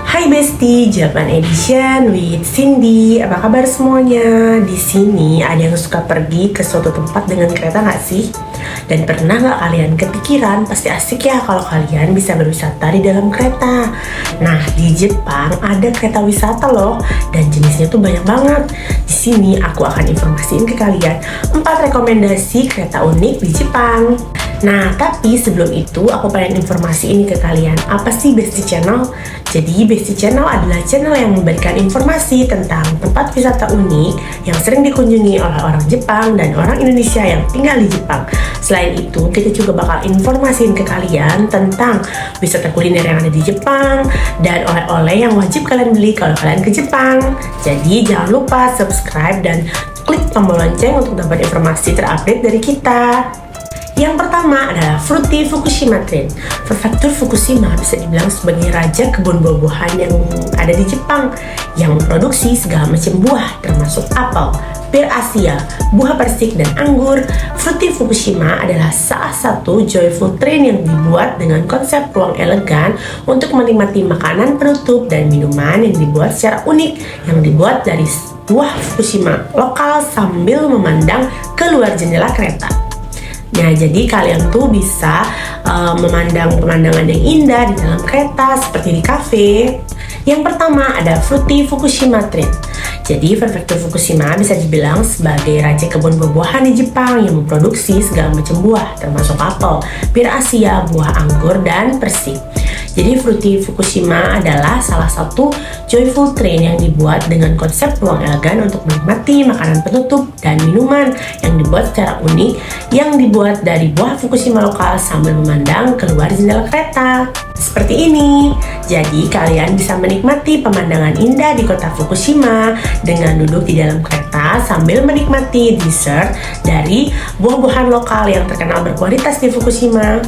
Hai Besti, Japan Edition with Cindy. Apa kabar semuanya? Di sini ada yang suka pergi ke suatu tempat dengan kereta nggak sih? Dan pernah nggak kalian kepikiran, pasti asik ya kalau kalian bisa berwisata di dalam kereta. Nah, di Jepang ada kereta wisata loh, dan jenisnya tuh banyak banget. Di sini aku akan informasiin ke kalian 4 rekomendasi kereta unik di Jepang. Nah, tapi sebelum itu aku pengen informasi ini ke kalian. Apa sih Besti Channel? Jadi Besti Channel adalah channel yang memberikan informasi tentang tempat wisata unik yang sering dikunjungi oleh orang Jepang dan orang Indonesia yang tinggal di Jepang. Selain itu, kita juga bakal informasiin ke kalian tentang wisata kuliner yang ada di Jepang dan oleh-oleh yang wajib kalian beli kalau kalian ke Jepang. Jadi jangan lupa subscribe dan klik tombol lonceng untuk dapat informasi terupdate dari kita. Yang pertama adalah Fruity Fukushima Train. Prefektur Fukushima bisa dibilang sebagai raja kebun buah-buahan yang ada di Jepang, yang memproduksi segala macam buah termasuk apel, pir Asia, buah persik, dan anggur. Fruity Fukushima adalah salah satu joyful train yang dibuat dengan konsep ruang elegan untuk menikmati makanan penutup dan minuman yang dibuat secara unik, yang dibuat dari buah Fukushima lokal sambil memandang keluar jendela kereta. Nah, jadi kalian tuh bisa memandang pemandangan yang indah di dalam kereta seperti di kafe. Yang pertama ada Fruity Fukushima Train. Jadi prefektur Fukushima bisa dibilang sebagai raja kebun buah-buahan di Jepang yang memproduksi segala macam buah termasuk apel, pir Asia, buah anggur, dan persik. Jadi Fruity Fukushima adalah salah satu joyful train yang dibuat dengan konsep ruang elegan untuk menikmati makanan penutup dan minuman yang dibuat secara unik, yang dibuat dari buah Fukushima lokal sambil memandang keluar jendela kereta. Seperti ini. Jadi kalian bisa menikmati pemandangan indah di kota Fukushima dengan duduk di dalam kereta sambil menikmati dessert dari buah-buahan lokal yang terkenal berkualitas di Fukushima.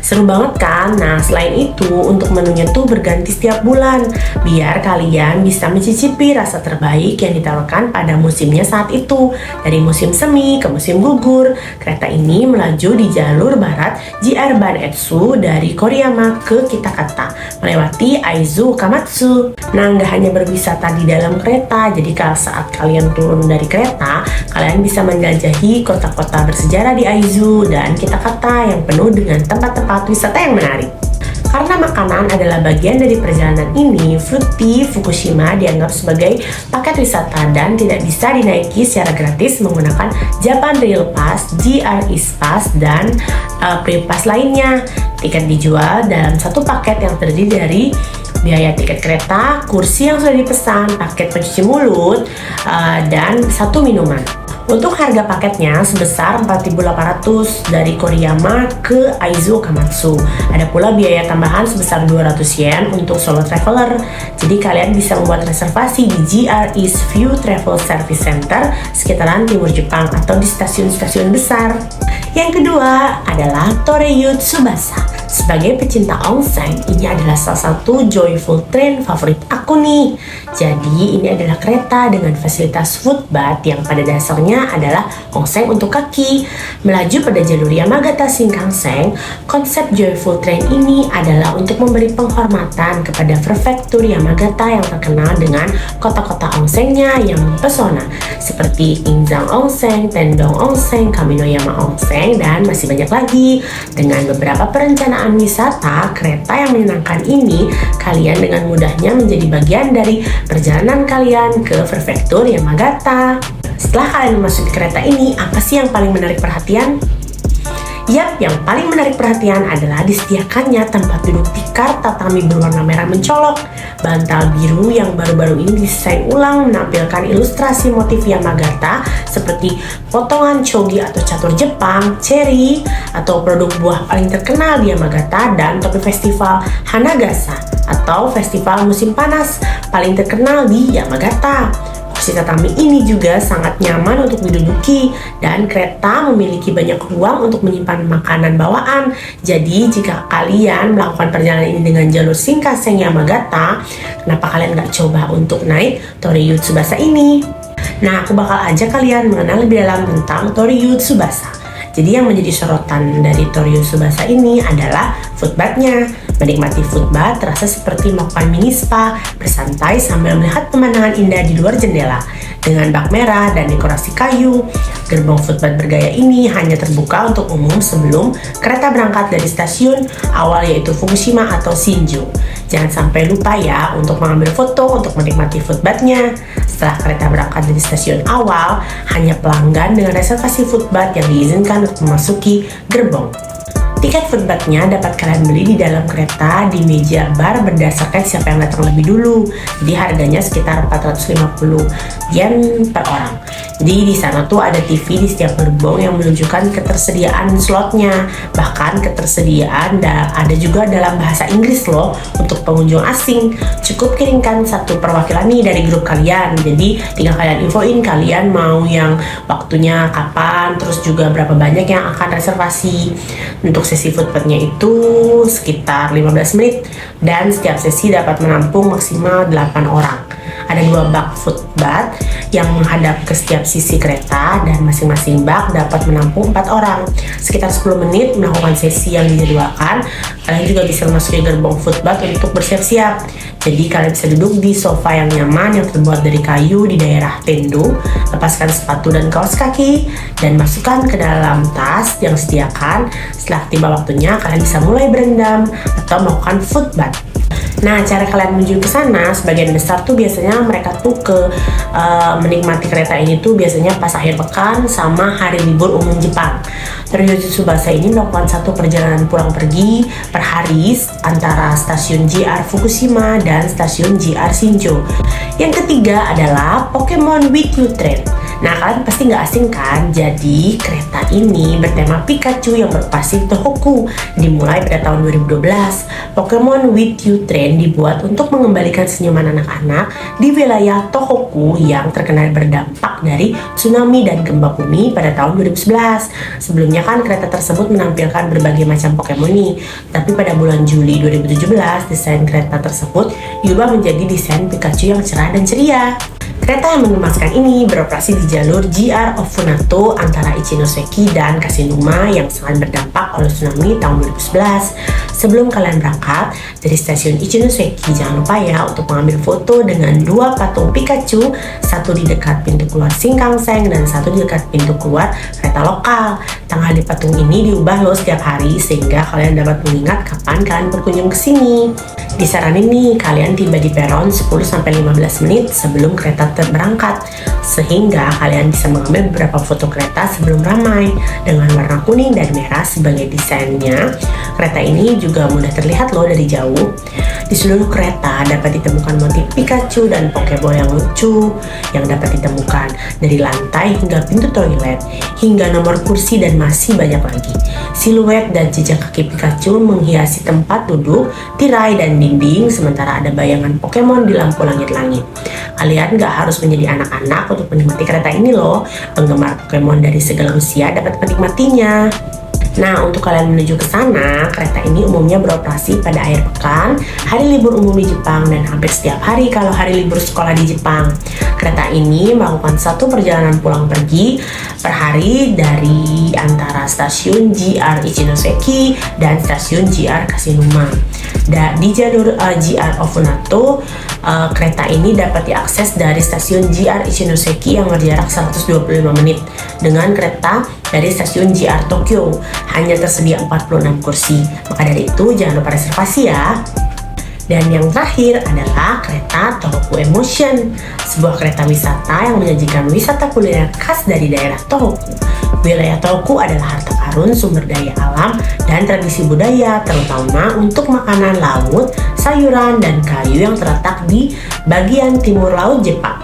Seru banget kan? Nah, selain itu untuk menunya tuh berganti setiap bulan biar kalian bisa mencicipi rasa terbaik yang ditawarkan pada musimnya saat itu. Dari musim semi ke musim gugur, kereta ini melaju di jalur barat JR Banetsu dari Koriyama ke Kitakata melewati Aizu Kamatsu. Nah, nggak hanya berwisata di dalam kereta, jadi kalau saat kalian turun dari kereta, kalian bisa menjelajahi kota-kota bersejarah di Aizu dan Kitakata yang penuh dengan tempat-tempat wisata yang menarik. Karena makanan adalah bagian dari perjalanan ini, Fruity Fukushima dianggap sebagai paket wisata dan tidak bisa dinaiki secara gratis menggunakan Japan Rail Pass, JR East Pass, dan Free Pass lainnya. Tiket dijual dalam satu paket yang terdiri dari biaya tiket kereta, kursi yang sudah dipesan, paket pencuci mulut, dan satu minuman. Untuk harga paketnya sebesar 4.800 dari Koriyama ke Aizu Kamatsu. Ada pula biaya tambahan sebesar 200 yen untuk solo traveler. Jadi kalian bisa membuat reservasi di JR East View Travel Service Center sekitaran timur Jepang atau di stasiun-stasiun besar. Yang kedua adalah Toreyu Tsubasa. Sebagai pecinta onsen, ini adalah salah satu joyful train favorit aku nih. Jadi ini adalah kereta dengan fasilitas footbath yang pada dasarnya adalah onsen untuk kaki. Melaju pada jalur Yamagata Shinkansen, konsep joyful train ini adalah untuk memberi penghormatan kepada prefektur Yamagata yang terkenal dengan kota-kota onsennya yang mempesona seperti Inzan Onsen, Tendong Onsen, Kaminoyama Onsen, dan masih banyak lagi. Dengan beberapa perencanaan wisata kereta yang menyenangkan ini, kalian dengan mudahnya menjadi bagian dari perjalanan kalian ke prefektur Yamagata. Setelah kalian memasuki kereta ini, apa sih yang paling menarik perhatian? Yap, yang paling menarik perhatian adalah disediakannya tempat duduk tikar tatami berwarna merah mencolok. Bantal biru yang baru-baru ini didesain ulang menampilkan ilustrasi motif Yamagata seperti potongan chogi atau catur Jepang, cherry, atau produk buah paling terkenal di Yamagata, dan topi festival Hanagasa atau festival musim panas paling terkenal di Yamagata. Kursi tatami ini juga sangat nyaman untuk diduduki dan kereta memiliki banyak ruang untuk menyimpan makanan bawaan. Jadi jika kalian melakukan perjalanan ini dengan jalur Shinkansen Yamagata, kenapa kalian nggak coba untuk naik Toreyu Tsubasa ini? Nah, aku bakal ajak kalian mengenal lebih dalam tentang Toreyu Tsubasa. Jadi yang menjadi sorotan dari Toreyu Tsubasa ini adalah footbathnya. Menikmati footbath terasa seperti melakukan mini spa, bersantai sambil melihat pemandangan indah di luar jendela. Dengan bak merah dan dekorasi kayu, gerbong footbath bergaya ini hanya terbuka untuk umum sebelum kereta berangkat dari stasiun awal yaitu Fukushima atau Shinjuku. Jangan sampai lupa ya untuk mengambil foto untuk menikmati footbathnya. Setelah kereta berangkat dari stasiun awal, hanya pelanggan dengan reservasi footbath yang diizinkan untuk memasuki gerbong. Tiket footbathnya dapat kalian beli di dalam kereta di meja bar berdasarkan siapa yang datang lebih dulu. Jadi harganya sekitar 450 yen per orang. Jadi di sana tuh ada TV di setiap gerbong yang menunjukkan ketersediaan slotnya. Bahkan ketersediaan ada juga dalam bahasa Inggris loh untuk pengunjung asing. Cukup kirimkan satu perwakilan nih dari grup kalian. Jadi tinggal kalian infoin kalian mau yang waktunya kapan, terus juga berapa banyak yang akan reservasi. Untuk sesi footbathnya itu sekitar 15 menit dan setiap sesi dapat menampung maksimal 8 orang. Ada 2 bak footbath yang menghadap ke setiap sisi kereta dan masing-masing bak dapat menampung 4 orang. Sekitar 10 menit melakukan sesi yang dijadwalkan. Kalian juga bisa memasuki gerbong footbath untuk bersiap-siap. Jadi kalian bisa duduk di sofa yang nyaman yang terbuat dari kayu di daerah tendo. Lepaskan sepatu dan kaos kaki dan masukkan ke dalam tas yang disediakan. Setelah tiba waktunya, kalian bisa mulai berendam atau melakukan footbath. Nah, cara kalian menuju ke sana, sebagian besar tuh biasanya mereka tuh menikmati kereta ini tuh biasanya pas akhir pekan sama hari libur umum Jepang. Ryuji Tsubasa ini melakukan satu perjalanan pulang pergi per hari antara stasiun JR Fukushima dan stasiun JR Shinjuku. Yang ketiga adalah Pokemon with You Train. Nah, kalian pasti nggak asing kan? Jadi, kereta ini bertema Pikachu yang berpasi Tohoku. Dimulai pada tahun 2012, Pokemon with You Train dibuat untuk mengembalikan senyuman anak-anak di wilayah Tohoku yang terkena berdampak dari tsunami dan gempa bumi pada tahun 2011. Sebelumnya kan kereta tersebut menampilkan berbagai macam Pokemon nih. Tapi pada bulan Juli 2017, desain kereta tersebut diubah menjadi desain Pikachu yang cerah dan ceria. Kereta yang mengemaskan ini beroperasi di jalur JR Ofunato antara Ichinoseki dan Kashinuma yang sangat berdampak oleh tsunami tahun 2011. Sebelum kalian berangkat dari stasiun Ichinoseki, jangan lupa ya untuk mengambil foto dengan 2 patung Pikachu, satu di dekat pintu keluar Shinkansen dan satu di dekat pintu keluar kereta lokal. Tanggal di patung ini diubah loh setiap hari sehingga kalian dapat mengingat kapan kalian berkunjung ke sini. Disaranin nih kalian tiba di peron 10-15 menit sebelum kereta berangkat sehingga kalian bisa mengambil beberapa foto kereta sebelum ramai dengan warna kuning dan merah sebagai desainnya. Kereta ini juga mudah terlihat loh dari jauh. Di seluruh kereta dapat ditemukan motif Pikachu dan Pokeball yang lucu yang dapat ditemukan dari lantai hingga pintu toilet hingga nomor kursi dan masih banyak lagi. Siluet dan jejak kaki Pikachu menghiasi tempat duduk, tirai dan dinding sementara ada bayangan Pokemon di lampu langit-langit. Kalian gak harus menjadi anak-anak untuk menikmati kereta ini loh. Penggemar Pokemon dari segala usia dapat menikmatinya. Nah, untuk kalian menuju ke sana, kereta ini umumnya beroperasi pada akhir pekan, hari libur umum di Jepang, dan hampir setiap hari kalau hari libur sekolah di Jepang. Kereta ini melakukan satu perjalanan pulang pergi per hari dari antara stasiun JR Ichinoseki dan stasiun JR Kashinuma. Di jalur JR Ofunato, kereta ini dapat diakses dari stasiun JR Ichinoseki yang berjarak 125 menit dengan kereta dari stasiun JR Tokyo. Hanya tersedia 46 kursi. Maka dari itu jangan lupa reservasi ya. Dan yang terakhir adalah kereta Tohoku Emotion, sebuah kereta wisata yang menyajikan wisata kuliner khas dari daerah Tohoku. Wilayah Tohoku adalah harta karun, sumber daya alam, dan tradisi budaya, terutama untuk makanan laut, sayuran, dan kayu yang terletak di bagian timur laut Jepang.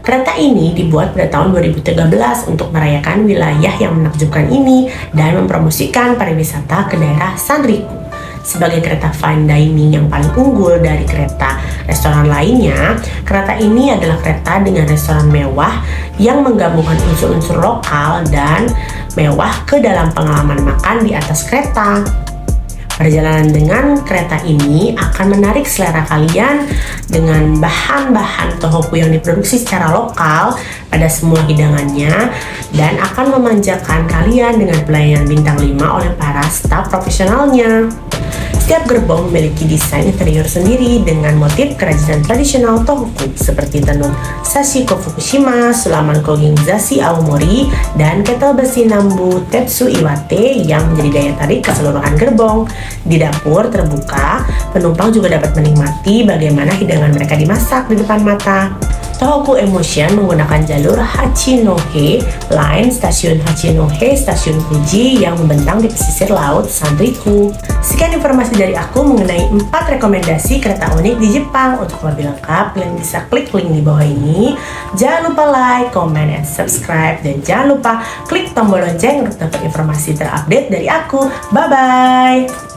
Kereta ini dibuat pada tahun 2013 untuk merayakan wilayah yang menakjubkan ini dan mempromosikan pariwisata ke daerah Sanriku. Sebagai kereta fine dining yang paling unggul dari kereta restoran lainnya, kereta ini adalah kereta dengan restoran mewah yang menggabungkan unsur-unsur lokal dan mewah ke dalam pengalaman makan di atas kereta. Perjalanan dengan kereta ini akan menarik selera kalian dengan bahan-bahan Tohoku yang diproduksi secara lokal pada semua hidangannya dan akan memanjakan kalian dengan pelayanan bintang 5 oleh para staf profesionalnya. Setiap gerbong memiliki desain interior sendiri dengan motif kerajinan tradisional Tohoku seperti tenun Sashiko Fukushima, sulaman Kogingzashi Aomori, dan ketel besi Nambu Tetsu Iwate yang menjadi daya tarik keseluruhan gerbong. Di dapur terbuka, penumpang juga dapat menikmati bagaimana hidangan mereka dimasak di depan mata. Tohoku Emotion menggunakan jalur Hachinohe Line, stasiun Hachinohe, stasiun Fuji yang membentang di pesisir laut Sanriku. Sekian informasi dari aku mengenai 4 rekomendasi kereta unik di Jepang. Untuk lebih lengkap, kalian bisa klik link di bawah ini. Jangan lupa like, comment, and subscribe. Dan jangan lupa klik tombol lonceng untuk dapat informasi terupdate dari aku. Bye-bye!